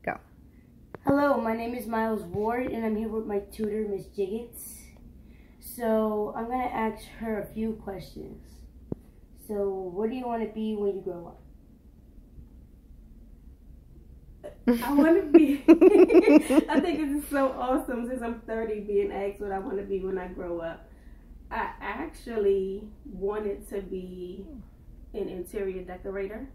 Go. Hello, my name is Miles Ward, and I'm here with my tutor, Miss Jiggets. So I'm going to ask her a few questions. So what do you want to be when you grow up? I want to be, I think this is so awesome since I'm 30 being asked what I want to be when I grow up. I actually wanted to be an interior decorator,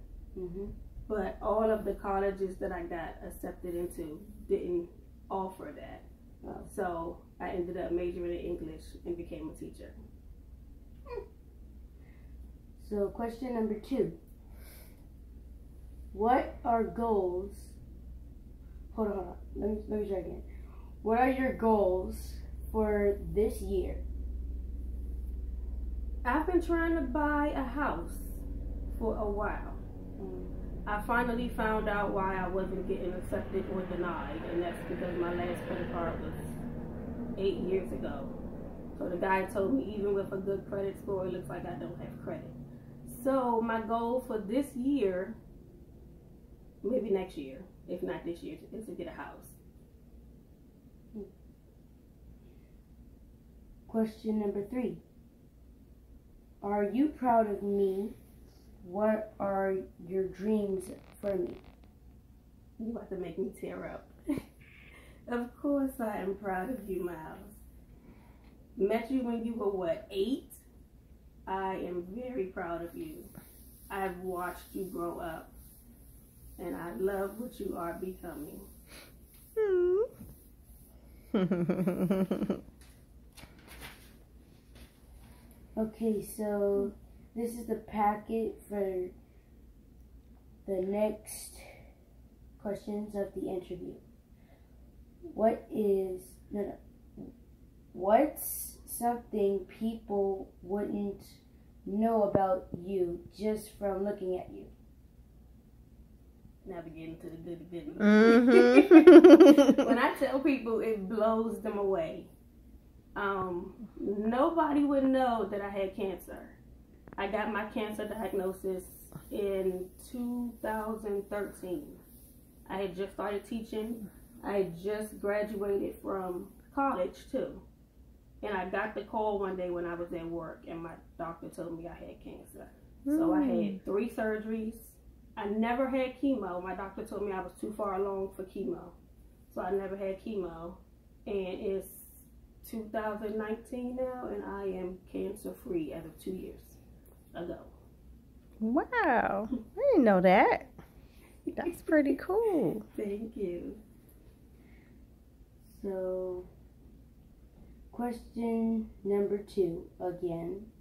but all of the colleges that I got accepted into didn't offer that. So I ended up majoring in English and became a teacher. So question number 2. What are goals? Hold on. Let me try again. What are your goals for this year? I've been trying to buy a house for a while. I finally found out why I wasn't getting accepted or denied, and that's because my last credit card was 8 years ago. So the guy told me even with a good credit score, it looks like I don't have credit. So my goal for this year, maybe next year, if not this year, is to get a house. Question number 3. Are you proud of me? What are your dreams for me? You about to make me tear up. Of course I am proud of you, Miles. Met you when you were, what, 8? I am very proud of you. I've watched you grow up, and I love what you are becoming. Okay, so this is the packet for the next questions of the interview. What's something people wouldn't know about you just from looking at you? Now we get into the goody. Mm-hmm. When I tell people, it blows them away. Nobody would know that I had cancer. I got my cancer diagnosis in 2013. I had just started teaching. I had just graduated from college too. And I got the call one day when I was at work, and my doctor told me I had cancer. So I had 3 surgeries. I never had chemo. My doctor told me I was too far along for chemo. So I never had chemo. And it's 2019 now, and I am cancer free as of 2 years ago. Wow. I didn't know that. That's pretty cool. Thank you. So, question number 2 again.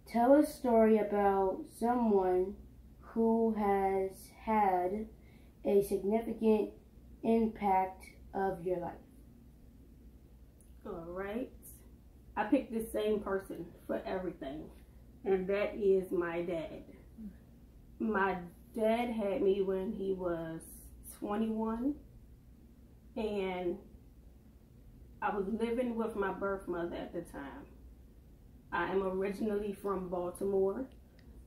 Tell a story about someone who has had a significant impact of your life. All right. I picked the same person for everything, and that is my dad. My dad had me when he was 21, and I was living with my birth mother at the time. I am originally from Baltimore.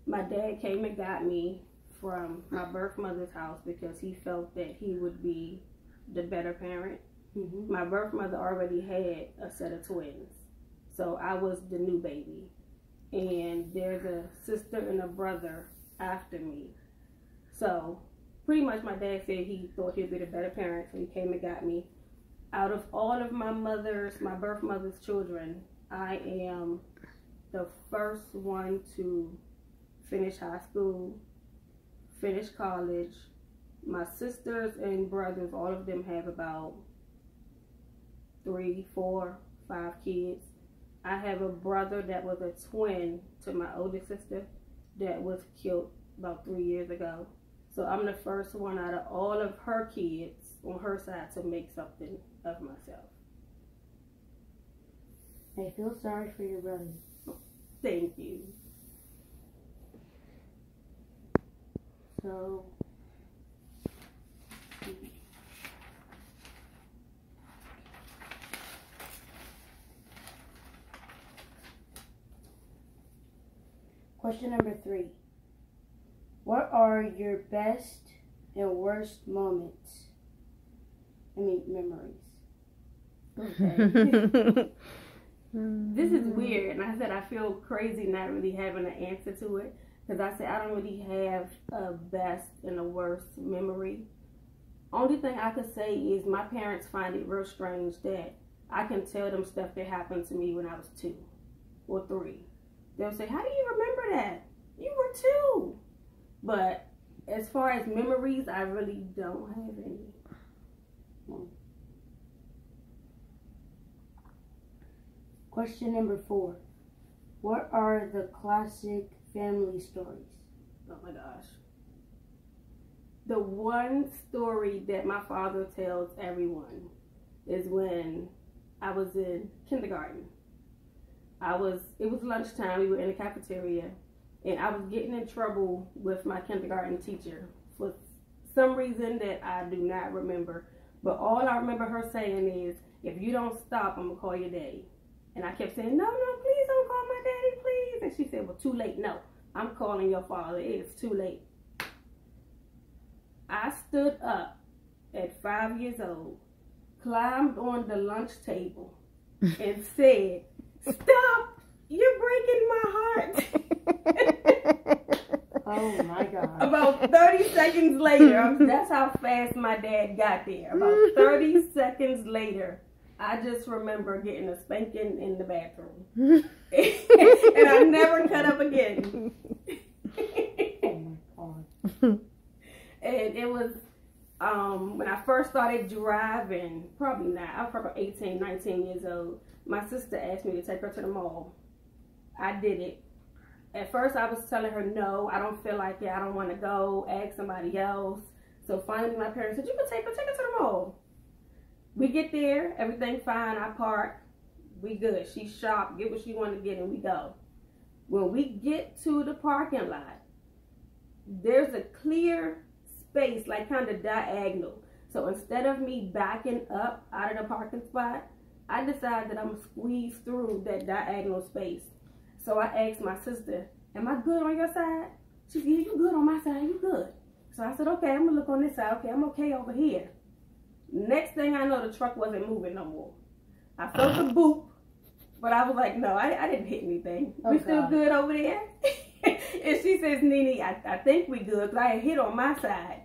My dad came and got me from my birth mother's house because he felt that he would be the better parent. My birth mother already had a set of twins, so I was the new baby. And there's a sister and a brother after me. So pretty much my dad said he thought he'd be the better parent, so he came and got me. Out of all of my birth mother's children, I am the first one to finish high school, finish college. My sisters and brothers, all of them have about 3, 4, 5 kids. I have a brother that was a twin to my older sister that was killed about 3 years ago. So I'm the first one out of all of her kids on her side to make something of myself. I feel sorry for your brother. Thank you. So, question number 3. What are your best and worst moments. Memories. Okay. This is weird, and I said I feel crazy not really having an answer to it, because I said I don't really have a best and a worst memory. Only thing I could say is my parents find it real strange that I can tell them stuff that happened to me when I was 2 or 3. They'll say, "How do you remember that? You were 2." But as far as memories, I really don't have any. Question number 4. What are the classic family stories? Oh my gosh. The one story that my father tells everyone is when I was in kindergarten. It was lunchtime, we were in the cafeteria, and I was getting in trouble with my kindergarten teacher for some reason that I do not remember. But all I remember her saying is, "If you don't stop, I'm gonna call your daddy." And I kept saying, "No, please don't call my daddy, please." And she said, "Well, too late. No, I'm calling your father. It is too late." I stood up at 5 years old, climbed on the lunch table, and said, "Stop! You're breaking my heart." Oh my God. About 30 seconds later, that's how fast my dad got there. About 30 seconds later, I just remember getting a spanking in the bathroom. And I never cut up again. Oh my God. And it was when I first started driving, probably not, I was probably 18, 19 years old. My sister asked me to take her to the mall. I did it. At first I was telling her, "No, I don't feel like it. I don't want to go. Ask somebody else." So finally my parents said, "You can take her to the mall." We get there, everything fine, I park, we good. She shop, get what she want to get, and we go. When we get to the parking lot, there's a clear space, like kind of diagonal. So instead of me backing up out of the parking spot, I decided that I'm going to squeeze through that diagonal space. So I asked my sister, "Am I good on your side?" She said, "Yeah, you good on my side, you good." So I said, "Okay, I'm going to look on this side. Okay, I'm okay over here." Next thing I know, the truck wasn't moving no more. I felt the boop, but I was like, "No, I didn't hit anything. We still good over there?" And she says, "Nene, I think we good," because I had hit on my side.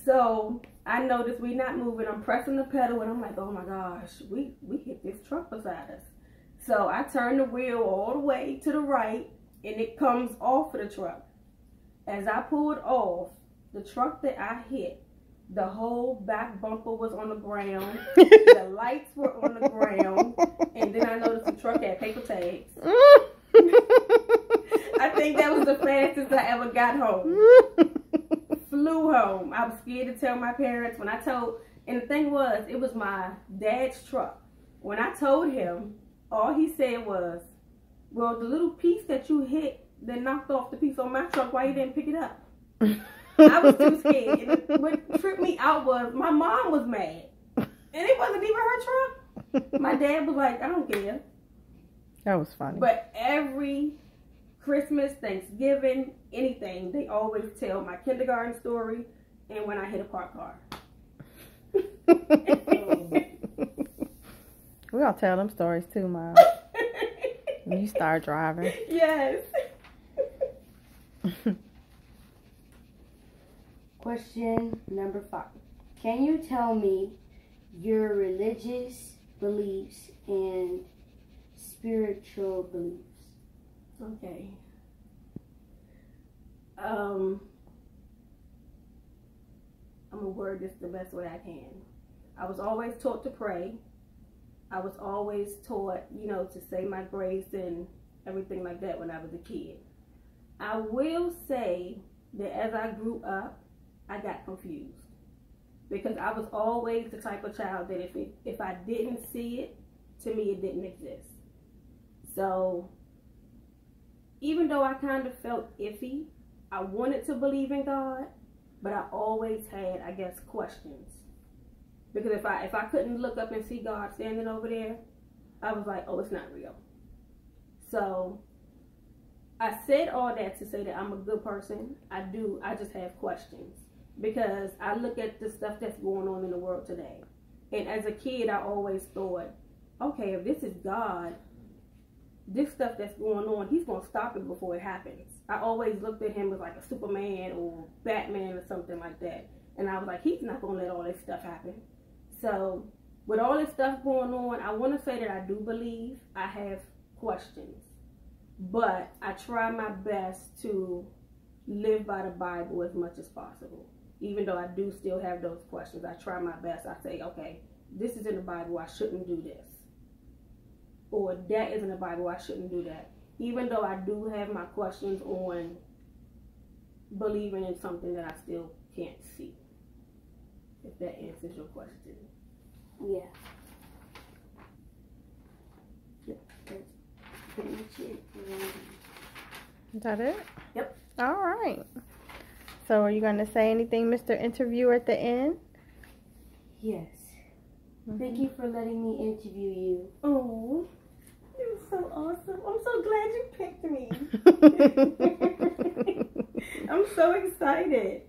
So I noticed we not moving. I'm pressing the pedal, and I'm like, "Oh my gosh, we hit this truck beside us." So I turned the wheel all the way to the right, and it comes off of the truck. As I pulled off, the truck that I hit, the whole back bumper was on the ground. The lights were on the ground. And then I noticed the truck had paper tags. I think that was the fastest I ever got home. Flew home. I was scared to tell my parents. And the thing was, it was my dad's truck. When I told him, all he said was, "Well, the little piece that you hit that knocked off the piece on my truck, why you didn't pick it up?" I was too scared. And what tripped me out was my mom was mad. And it wasn't even her truck. My dad was like, "I don't care." That was funny. But every Christmas, Thanksgiving, anything, they always tell my kindergarten story and when I hit a parked car. We all tell them stories too, Mom. When you start driving. Yes. Question number 5. Can you tell me your religious beliefs and spiritual beliefs? Okay. I'm gonna word this the best way I can. I was always taught to pray. I was always taught, to say my grace and everything like that when I was a kid. I will say that as I grew up, I got confused. Because I was always the type of child that if I didn't see it, to me it didn't exist. So even though I kind of felt iffy, I wanted to believe in God, but I always had, I guess, questions. Because if I couldn't look up and see God standing over there, I was like, "Oh, it's not real." So I said all that to say that I'm a good person. I just have questions. because I look at the stuff that's going on in the world today. And as a kid, I always thought, okay, if this is God, this stuff that's going on, he's going to stop it before it happens. I always looked at him as like a Superman or Batman or something like that. And I was like, he's not going to let all this stuff happen. So with all this stuff going on, I want to say that I do believe. I have questions. But I try my best to live by the Bible as much as possible. Even though I do still have those questions, I try my best. I say, okay, this is in the Bible, I shouldn't do this. Or that is in the Bible, I shouldn't do that. Even though I do have my questions on believing in something that I still can't see. If that answers your question. Yeah. Yep, that's pretty much it. Is that it? Yep. All right. So are you going to say anything, Mr. Interviewer, at the end? Yes. Thank you for letting me interview you. Oh, you're so awesome. I'm so glad you picked me. I'm so excited.